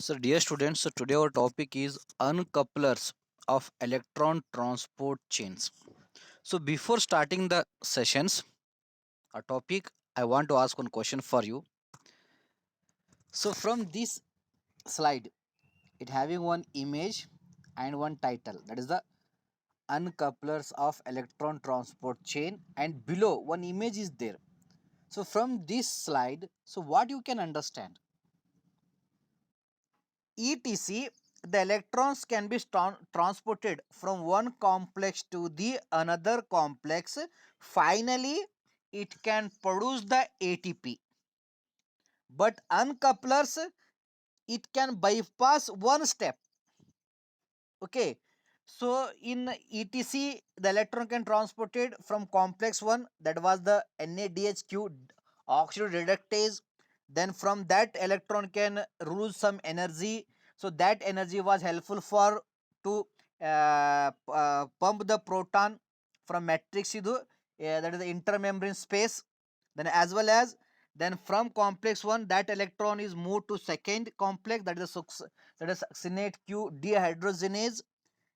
So, dear students, so today our topic is uncouplers of electron transport chains. So, before starting the sessions, a topic I want to ask one question for you. So, from this slide, it having one image and one title, that is the uncouplers of electron transport chain, and below one image is there. So, from this slide, so what you can understand? ETC, the electrons can be transported from one complex to the another complex. Finally, it can produce the ATP. But uncouplers, it can bypass one step. Okay. So in ETC, the electron can transported from complex one, that was the NADHQ oxido reductase. Then from that electron can lose some energy. So that energy was helpful for to pump the proton from matrix to that is the intermembrane space. Then as well as then from complex one, that electron is moved to second complex, that is succinate Q dehydrogenase.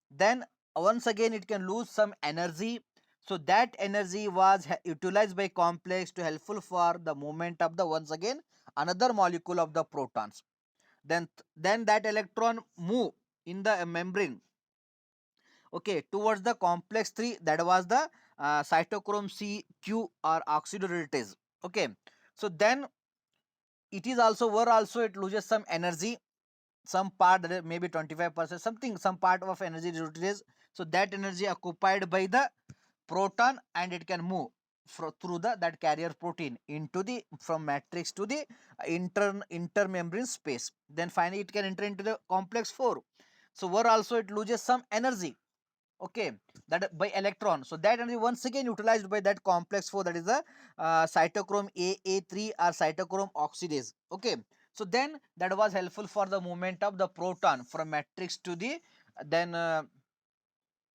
Then once again it can lose some energy. So that energy was utilized by complex to helpful for the movement of the once again another molecule of the protons. Then that electron move in the membrane, okay, towards the complex 3, that was the cytochrome C Q or oxidoreductase. Okay, so then it is also where also it loses some energy, some part, that is maybe 25% something, some part of energy is utilized. So that energy occupied by the proton, and it can move through the that carrier protein into the from matrix to the intermembrane space. Then finally it can enter into the complex 4. So where also it loses some energy, okay, that by electron. So that energy once again utilized by that complex 4, that is the cytochrome AA3 or cytochrome oxidase. Okay, so then that was helpful for the movement of the proton from matrix to the then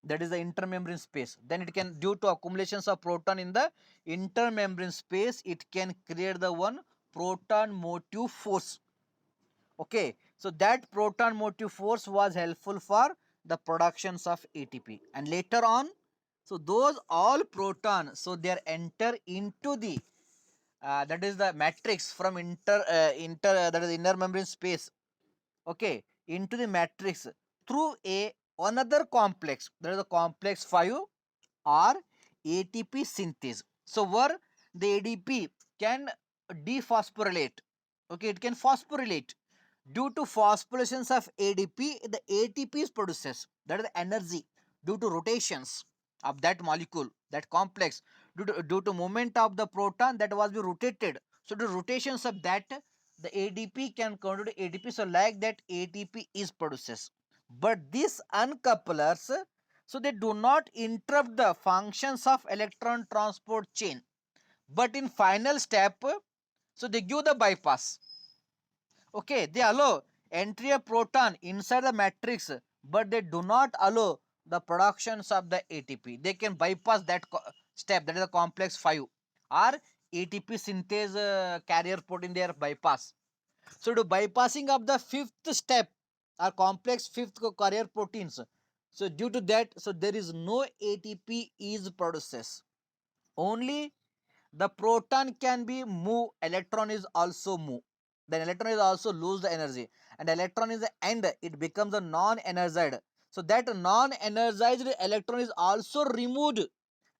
that is the intermembrane space. Then it can, due to accumulations of proton in the intermembrane space, it can create the one proton motive force. Okay, so that proton motive force was helpful for the productions of ATP. And later on, so those all proton, so they are enter into the that is the matrix from that is inner membrane space, okay, into the matrix through a another complex, that is the complex 5 or ATP synthase. So where the ADP can dephosphorylate, okay, it can phosphorylate. Due to phosphorylations of ADP, the ATP is produces, that is the energy due to rotations of that molecule, that complex, due to movement of the proton that was be rotated. So the rotations of that, the ADP can convert to ATP. So like that ATP is produces. But these uncouplers, so they do not interrupt the functions of electron transport chain. But in final step, so they give the bypass. Okay, they allow entry of proton inside the matrix, but they do not allow the productions of the ATP. They can bypass that step, that is the complex 5 or ATP synthase carrier protein, they are bypass. So to bypassing of the fifth step or complex fifth carrier proteins, so due to that, so there is no ATP is produced. Only the proton can be move, electron is also move. Then electron is also lose the energy, and electron is the end, it becomes a non-energized. So that non-energized electron is also removed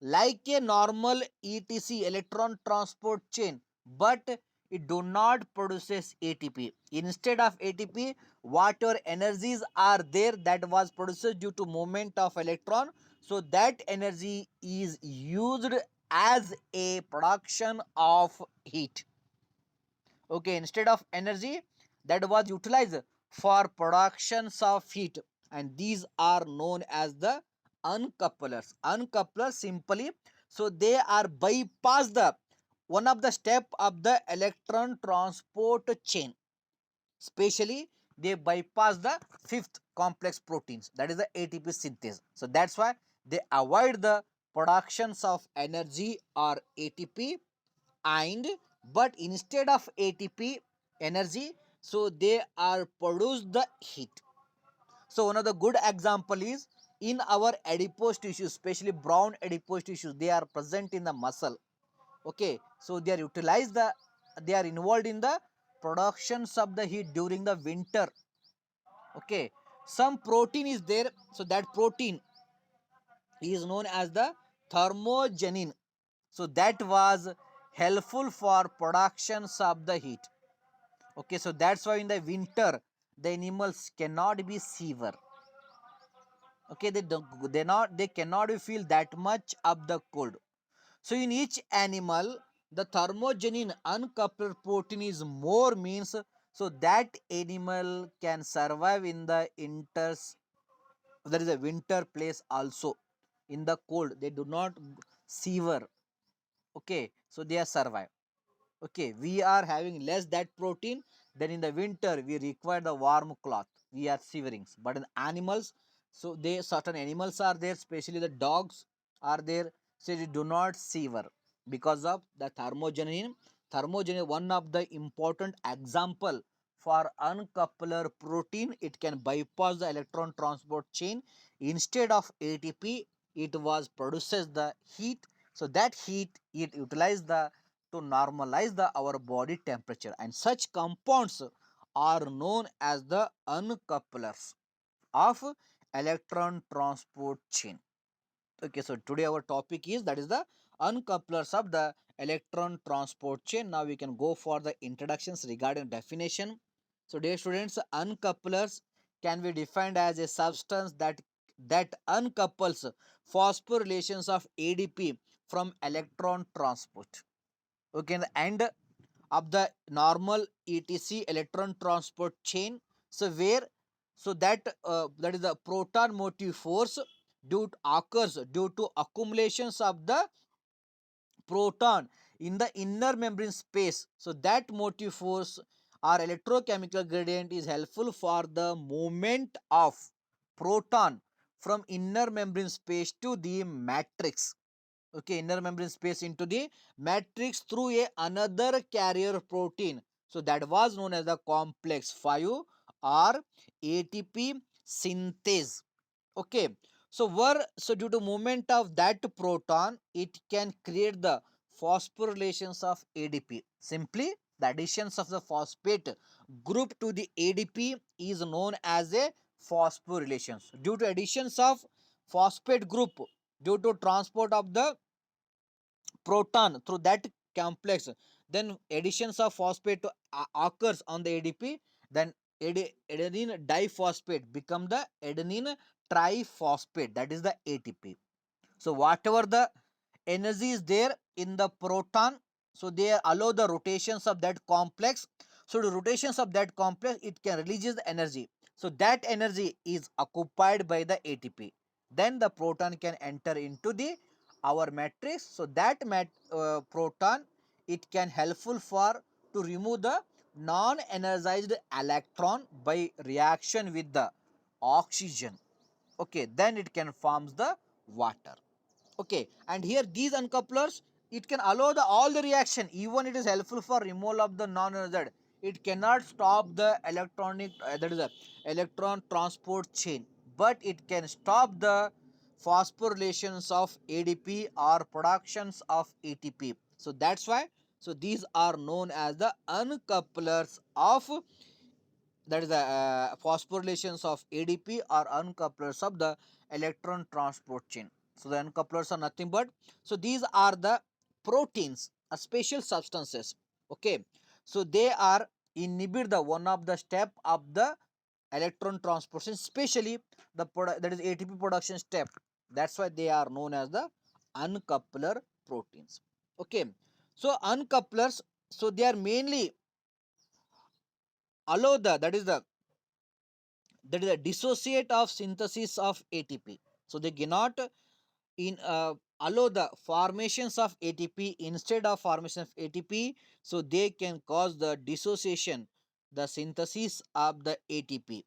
like a normal ETC, electron transport chain, but it do not produces ATP. Instead of ATP, whatever energies are there that was produced due to movement of electron, so that energy is used as a production of heat. Okay, instead of energy that was utilized for productions of heat, and these are known as the uncouplers. Uncouplers simply, so they are bypass the one of the step of the electron transport chain, especially they bypass the fifth complex proteins, that is the ATP synthase. So that's why they avoid the productions of energy or ATP, and but instead of ATP energy, so they are produce the heat. So one of the good example is in our adipose tissues, especially brown adipose tissues, they are present in the muscle. Okay, so they are utilized they are involved in the productions of the heat during the winter. Okay, some protein is there, so that protein is known as the thermogenin. So that was helpful for productions of the heat. Okay, so that's why in the winter the animals cannot be severe. Okay, they cannot feel that much of the cold. So in each animal the thermogenin uncoupled protein is more means, so that animal can survive in the inters, there is a winter place also. In the cold they do not sever. Okay, so they are survive. Okay, we are having less that protein, then in the winter we require the warm cloth, we are shiverings. But in animals, so they certain animals are there, especially the dogs are there, so they do not shiver because of the thermogenin. Thermogenin one of the important example for uncoupler protein. It can bypass the electron transport chain. Instead of ATP, it was produces the heat, so that heat it utilize the to normalize the our body temperature, and such compounds are known as the uncouplers of electron transport chain. Okay, so today our topic is that is the uncouplers of the electron transport chain. Now we can go for the introductions regarding definition. So dear students, uncouplers can be defined as a substance that uncouples phosphorylations of ADP from electron transport. Okay, in the end of the normal etc electron transport chain, so where, so that is the proton motive force occurs due to accumulations of the proton in the inner membrane space. So that motive force or electrochemical gradient is helpful for the movement of proton from inner membrane space to the matrix. Okay, inner membrane space into the matrix through a another carrier protein, so that was known as the complex 5 or ATP synthase. Okay, so due to movement of that proton it can create the phosphorylations of ADP. Simply the additions of the phosphate group to the ADP is known as a phosphorylations. Due to additions of phosphate group, due to transport of the proton through that complex, then additions of phosphate occurs on the ADP, then adenine diphosphate become the adenine triphosphate, that is the ATP. So whatever the energy is there in the proton, so they allow the rotations of that complex. So the rotations of that complex it can release the energy, so that energy is occupied by the ATP, then the proton can enter into the our matrix. So that proton it can helpful for to remove the non energized electron by reaction with the oxygen. Okay, then it can forms the water. Okay, and here these uncouplers it can allow the all the reaction, even it is helpful for removal of the non-energized. It cannot stop the electronic that is the electron transport chain, but it can stop the phosphorylations of ADP or productions of ATP. So that's why, so these are known as the uncouplers of, that is the phosphorylations of ADP or uncouplers of the electron transport chain. So the uncouplers are nothing but, so these are the proteins, special substances. Okay, so they are inhibit the one of the step of the electron transportation, especially the that is ATP production step. That's why they are known as the uncoupler proteins. Okay, so uncouplers, so they are mainly allow the, that is a dissociate of synthesis of ATP. So they cannot in allow the formations of ATP instead of formation of ATP. So they can cause the dissociation, the synthesis of the ATP.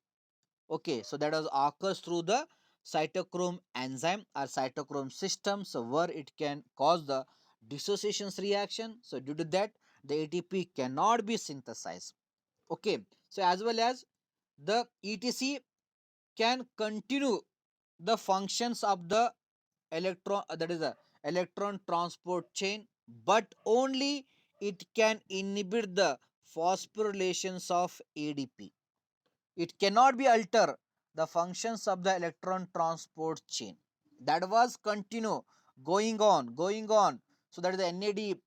Okay, so that occurs through the cytochrome enzyme or cytochrome system. So where it can cause the dissociation reaction. So due to that the ATP cannot be synthesized. Okay, So as well as the ETC can continue the functions of the electron, that is the electron transport chain, but only it can inhibit the phosphorylations of ADP. It cannot be alter the functions of the electron transport chain. That was continue going on. So that is the NAD.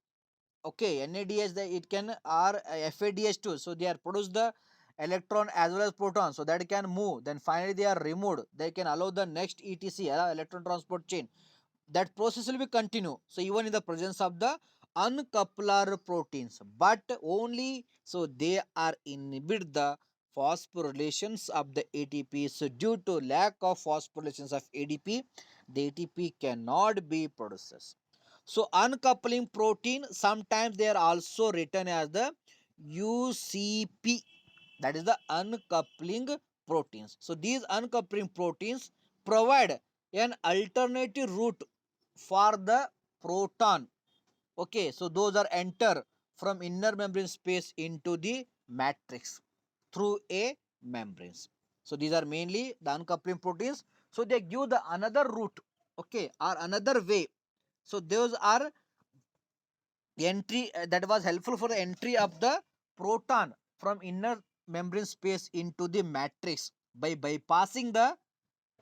Okay, NADH, the it can are FADH2. So they are produce the electron as well as proton, so that it can move. Then finally they are removed. They can allow the next ETC, electron transport chain. That process will be continue. So even in the presence of the uncoupler proteins, but only so they are inhibit the phosphorylations of the ATP. So due to lack of phosphorylations of ADP, the ATP cannot be produced. So uncoupling protein, sometimes they are also written as the UCP, that is the uncoupling proteins. So these uncoupling proteins provide an alternative route for the proton. Okay, so those are enter from inner membrane space into the matrix through a membranes. So these are mainly the uncoupling proteins. So they give the another route, okay, or another way. So those are entry that was helpful for the entry of the proton from inner membrane space into the matrix by bypassing the,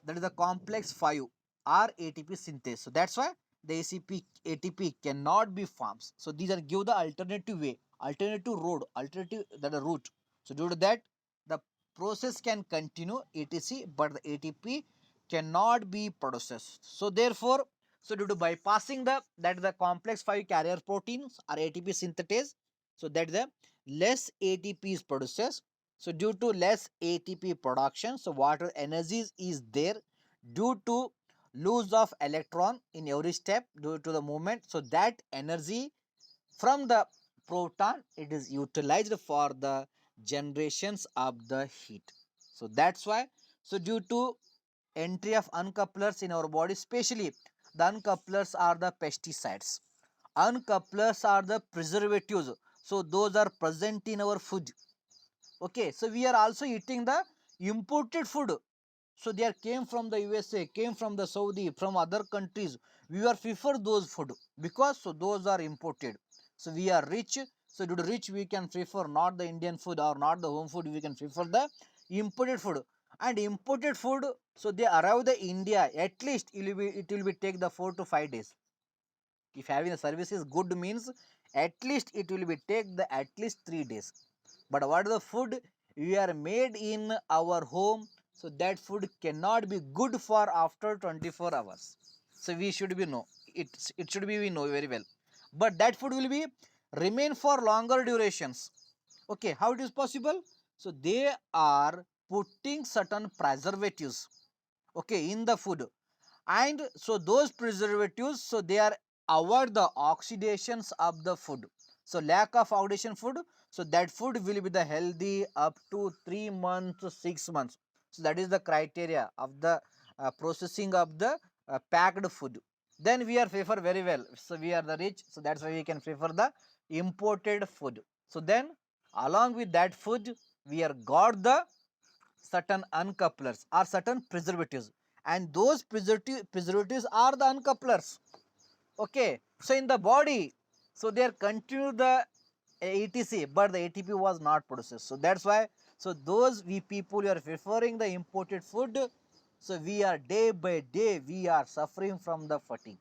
that is the complex 5 or ATP synthase. So that's why the ATP cannot be formed. So these are give the alternative way, alternative road, alternative that a route. So due to that, the process can continue etc, but the ATP cannot be processed. So therefore, so due to bypassing the, that is the complex 5 carrier proteins or ATP synthetase, so that the less ATP is produced. So due to less ATP production, so water energy is there due to loss of electron in every step due to the movement. So that energy from the proton, it is utilized for the generations of the heat. So that's why, so due to entry of uncouplers in our body, especially the uncouplers are the pesticides, uncouplers are the preservatives, so those are present in our food. Okay, so we are also eating the imported food. So they are came from the USA, came from the Saudi, from other countries. We are prefer those food because so those are imported. So we are rich. So due to rich, we can prefer not the Indian food or not the home food. We can prefer the imported food. And imported food, so they arrive the India. At least it will be take the 4 to 5 days. If having the service is good means at least it will be take the at least 3 days. But what is the food we are made in our home, so that food cannot be good for after 24 hours. So we should be know it should be we know very well, but that food will be remain for longer durations. Okay, how it is possible? So they are putting certain preservatives, okay, in the food. And so those preservatives, so they are avoid the oxidations of the food. So lack of oxidation food, so that food will be the healthy up to 3 months 6 months. So that is the criteria of the processing of the packed food. Then we are prefer very well, so we are the rich, so that's why we can prefer the imported food. So then along with that food, we are got the certain uncouplers or certain preservatives, and those preservatives are the uncouplers. Okay, so in the body, so they are continue the ATC, but the ATP was not processed. So that's why, so those we people are preferring the imported food. So we are day by day we are suffering from the fatigue.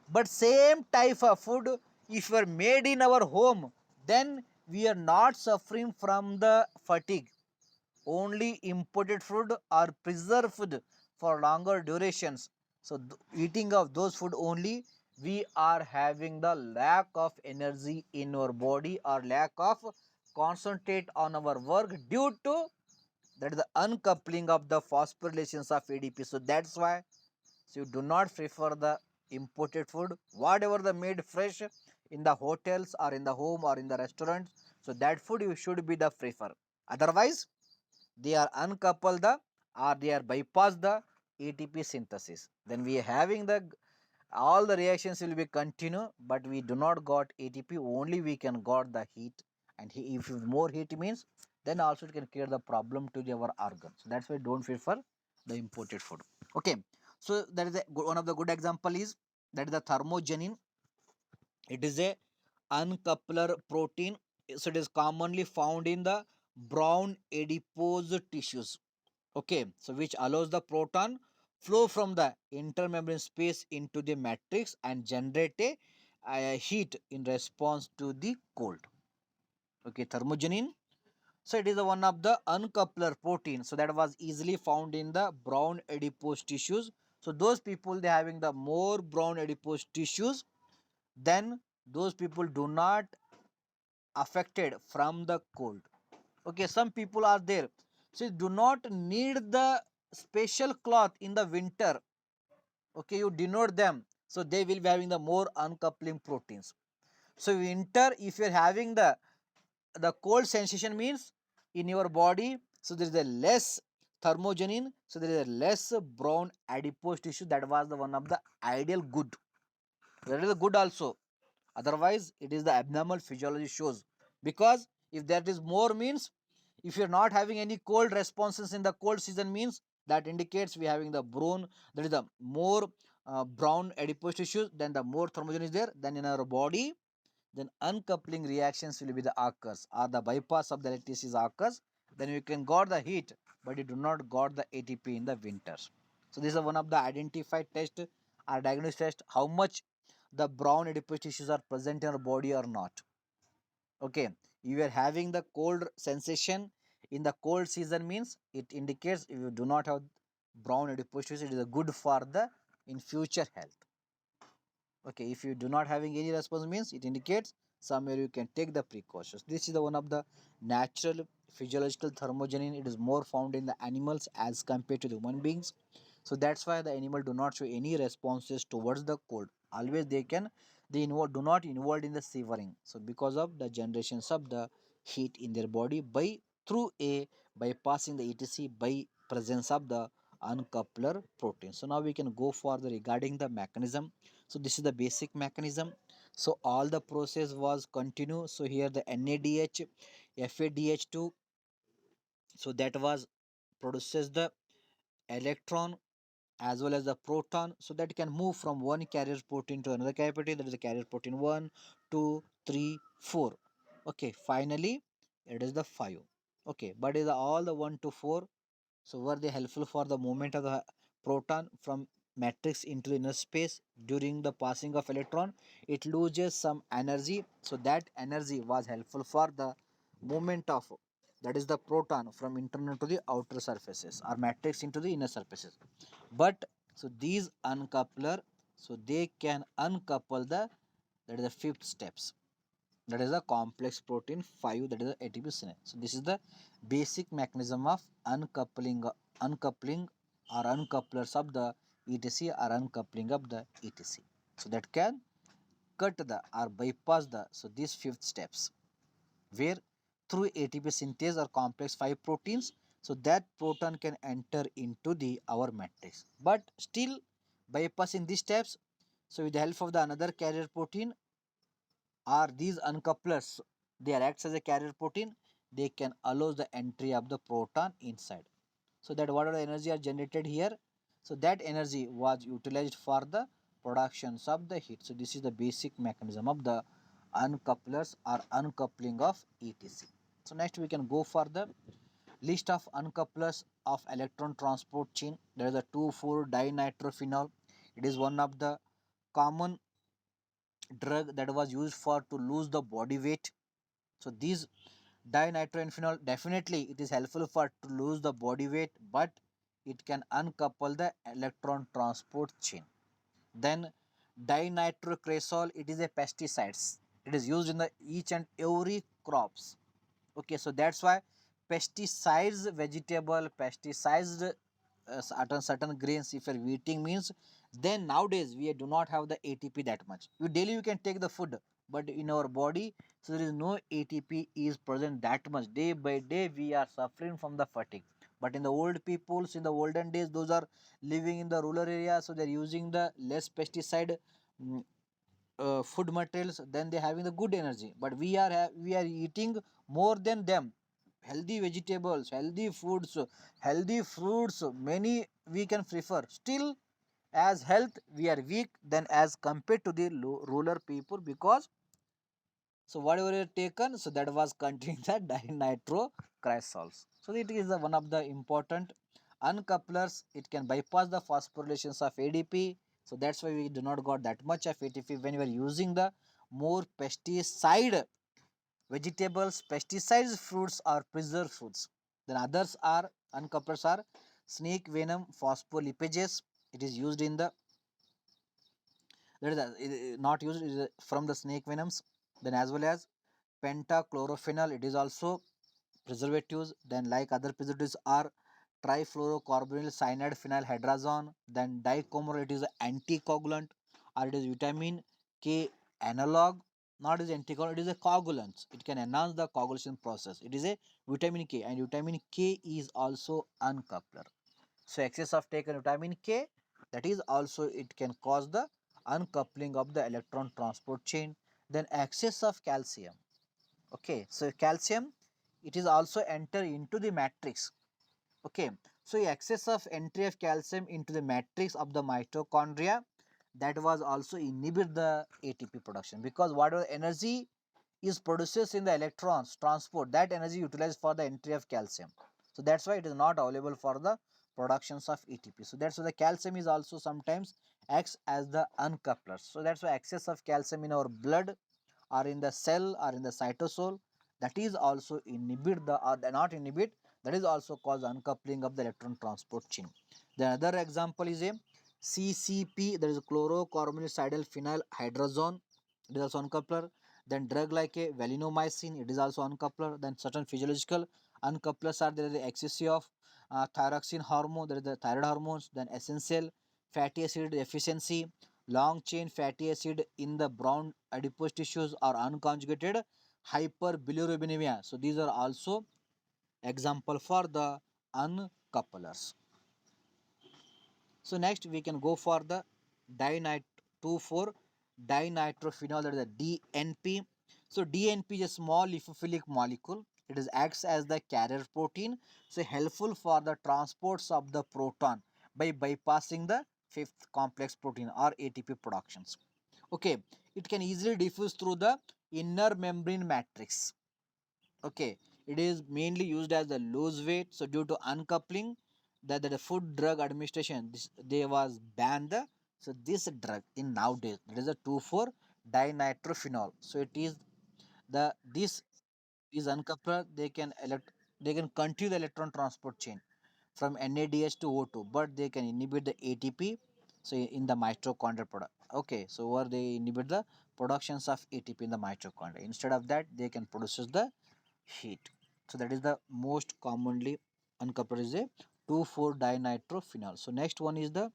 But same type of food, if we are made in our home, then we are not suffering from the fatigue. Only imported food or preserved food for longer durations. So eating of those food only, we are having the lack of energy in our body or lack of concentrate on our work due to that is the uncoupling of the phosphorylations of ADP. So that's why, so you do not prefer the imported food, whatever the made fresh in the hotels or in the home or in the restaurants. So that food you should be the prefer. Otherwise, they are uncouple the or they are bypass the ATP synthesis. Then we are having the all the reactions will be continue, but we do not got ATP. Only we can got the heat, and if more heat means then also it can create the problem to our organs. So that's why don't prefer the imported food. Okay, so that is one of the good example is that is the thermogenin. It is a uncoupler protein. So it is commonly found in the brown adipose tissues. Okay, so which allows the proton flow from the intermembrane space into the matrix and generate a heat in response to the cold. Okay, thermogenin. So it is one of the uncoupler protein. So that was easily found in the brown adipose tissues. So those people they having the more brown adipose tissues, then those people do not affected from the cold. Okay, some people are there, so do not need the special cloth in the winter. Okay, you denote them, so they will be having the more uncoupling proteins. So winter, if you're having the cold sensation means in your body, so there is a less thermogenin, so there is a less brown adipose tissue. That was the one of the ideal good. That is the good also. Otherwise, it is the abnormal physiology shows. Because if that is more means, if you're not having any cold responses in the cold season means that indicates we having the brown, that is the more brown adipose tissue, then the more thermogen is there, then in our body, then uncoupling reactions will be the occurs or the bypass of the electricity occurs, then you can got the heat, but you do not got the ATP in the winters. So this is one of the identified test or diagnostic test how much the brown adipose tissues are present in our body or not. Okay, you are having the cold sensation in the cold season means it indicates if you do not have brown adipose tissues, it is a good for the in future health. Okay, if you do not having any response means it indicates somewhere you can take the precautions. This is the one of the natural physiological thermogenin. It is more found in the animals as compared to the human beings. So that's why the animal do not show any responses towards the cold. Always they involve, do not involved in the shivering. So because of the generations of the heat in their body by through a bypassing the etc by presence of the uncoupler protein. So now we can go for the regarding the mechanism. So this is the basic mechanism. So all the process was continue. So here the NADH, FADH2, so that was produces the electron as well as the proton, so that can move from one carrier protein to another carrier protein. That is the carrier protein 1, 2, 3, 4. Okay, finally it is the 5. Okay, but is all the 1 to 4, so were they helpful for the movement of the proton from matrix into inner space during the passing of electron? It loses some energy, so that energy was helpful for the movement of, that is the proton from internal to the outer surfaces or matrix into the inner surfaces. But so these uncoupler, so they can uncouple the, that is the fifth steps, that is the complex protein 5, that is the ATP synthase. So this is the basic mechanism of uncoupling or uncouplers of the etc or uncoupling of the etc. So that can cut the or bypass the, so these fifth steps where through ATP synthase or complex 5 proteins, so that proton can enter into the our matrix. But still bypassing these steps, so with the help of the another carrier protein are these uncouplers, they acts as a carrier protein, they can allow the entry of the proton inside. So that whatever energy are generated here, so that energy was utilized for the productions of the heat. So this is the basic mechanism of the uncouplers or uncoupling of etc. So next we can go for the list of uncouplers of electron transport chain. There is a 2,4-dinitrophenol. It is one of the common drug that was used for to lose the body weight. So these dinitroenphenol, definitely it is helpful for to lose the body weight, but it can uncouple the electron transport chain. Then dinitrocresol, it is a pesticides. It is used in the each and every crops. Okay, so that's why pesticides vegetable, pesticides certain grains if you're eating means, then nowadays we do not have the ATP that much. You daily you can take the food, but in our body, so there is no ATP is present that much. Day by day we are suffering from the fatigue. But in the old peoples in the olden days, those are living in the rural area, so they're using the less pesticide mm, food materials, then they having the good energy. But we are eating more than them, healthy vegetables, healthy foods, healthy fruits, many we can prefer. Still, as health, we are weak than as compared to the rural people, because so whatever you taken, so that was containing the dinitrocrysols. So it is one of the important uncouplers. It can bypass the phosphorylations of ADP. So that's why we do not got that much of ATP when we are using the more pesticide vegetables, pesticides, fruits or preserved foods. Then others are uncouplers are snake venom phospholipids. It is used in the that is not used, it is from the snake venoms. Then as well as pentachlorophenol, it is also preservatives. Then like other preservatives are trifluorocarbonyl cyanide phenylhydrazone. Then dicomorol, it is an anticoagulant, or it is vitamin K analog. Not is anticoagulant, it is a coagulant. It can enhance the coagulation process. It is a vitamin K, and vitamin K is also uncoupler. So excess of taken vitamin K, that is also it can cause the uncoupling of the electron transport chain. Then excess of calcium. Okay, so calcium, it is also enter into the matrix. Okay, so excess of entry of calcium into the matrix of the mitochondria, that was also inhibit the ATP production, because whatever energy is produced in the electrons transport, that energy utilized for the entry of calcium. So that's why it is not available for the productions of ATP. So that's why the calcium is also sometimes acts as the uncoupler. So that's why excess of calcium in our blood or in the cell or in the cytosol, that is also inhibit the or not inhibit, that is also cause uncoupling of the electron transport chain. The other example is a CCP, that is chlorocarbonoxyl phenyl hydrazone, it is also uncoupler. Then drug like a valinomycin, it is also uncoupler. Then certain physiological uncouplers are there, the excess of thyroxine hormone, there is the thyroid hormones. Then essential fatty acid deficiency, long chain fatty acid in the brown adipose tissues, or unconjugated hyperbilirubinemia. So these are also example for the uncouplers. So next we can go for the dinit 2,4 dinitrophenol, that is the DNP. So DNP is a small lipophilic molecule. It is acts as the carrier protein. So helpful for the transports of the proton by bypassing the fifth complex protein or ATP productions. Okay, it can easily diffuse through the inner membrane matrix. Okay, it is mainly used as a loose weight. So due to uncoupling, that the Food Drug Administration, they was banned the, so this drug in nowadays, that is a 2,4 dinitrophenol. So it is the this is uncoupled. They can continue the electron transport chain from NADH to O2, but they can inhibit the ATP. So in the mitochondrial product. Okay, so where they inhibit the productions of ATP in the mitochondria. Instead of that, they can produce the heat. So that is the most commonly uncoupled is a 2,4 dinitrophenol. So next one is the,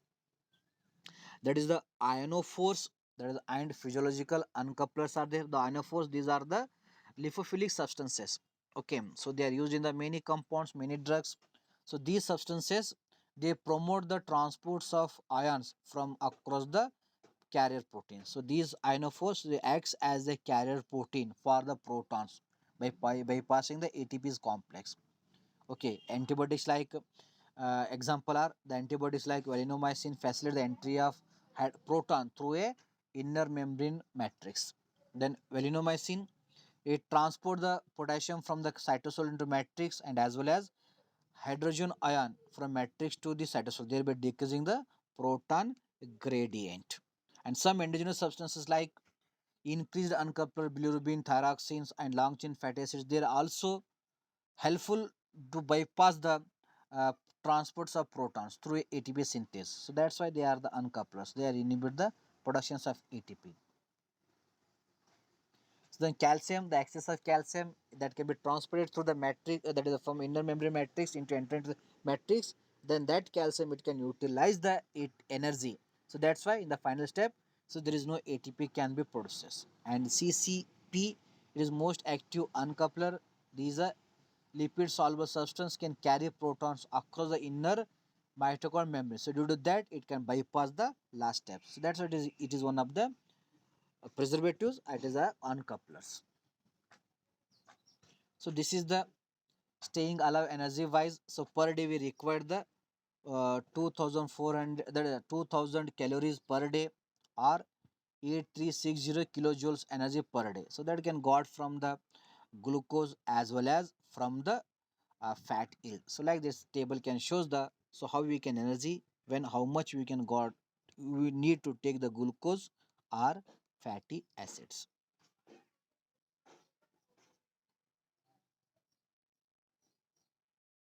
that is the ionophores. That is, and physiological uncouplers are there. The ionophores, these are the lipophilic substances. Okay, so they are used in the many compounds, many drugs. So these substances, they promote the transports of ions from across the carrier protein. So these ionophores, they acts as a carrier protein for the protons by bypassing the ATP's complex. Okay, antibiotics like example are the antibodies like valinomycin facilitate the entry of proton through a inner membrane matrix. Then valinomycin, it transport the potassium from the cytosol into matrix, and as well as hydrogen ion from matrix to the cytosol, thereby decreasing the proton gradient. And some endogenous substances like increased uncoupled bilirubin, thyroxines, and long chain fatty acids, they are also helpful to bypass the uh, transports of protons through ATP synthase. So that's why they are the uncouplers. They are inhibit the productions of ATP. So then calcium, the excess of calcium that can be transported through the matrix, that is from inner membrane matrix into enter into the matrix. Then that calcium, it can utilize the energy. So that's why in the final step, so there is no ATP can be processed. And CCP, it is most active uncoupler. These are lipid soluble substance can carry protons across the inner mitochondrial membrane. So due to that, it can bypass the last step. So that's what it is. It is one of the preservatives. It is a uncouplers. So this is the staying alive energy wise, so per day we require the 2400, that is 2000 calories per day, or 8360 kilojoules energy per day. So that can got from the glucose as well as from the fat yield. So like this table can shows the, so how we can energy when how much we can got, we need to take the glucose or fatty acids.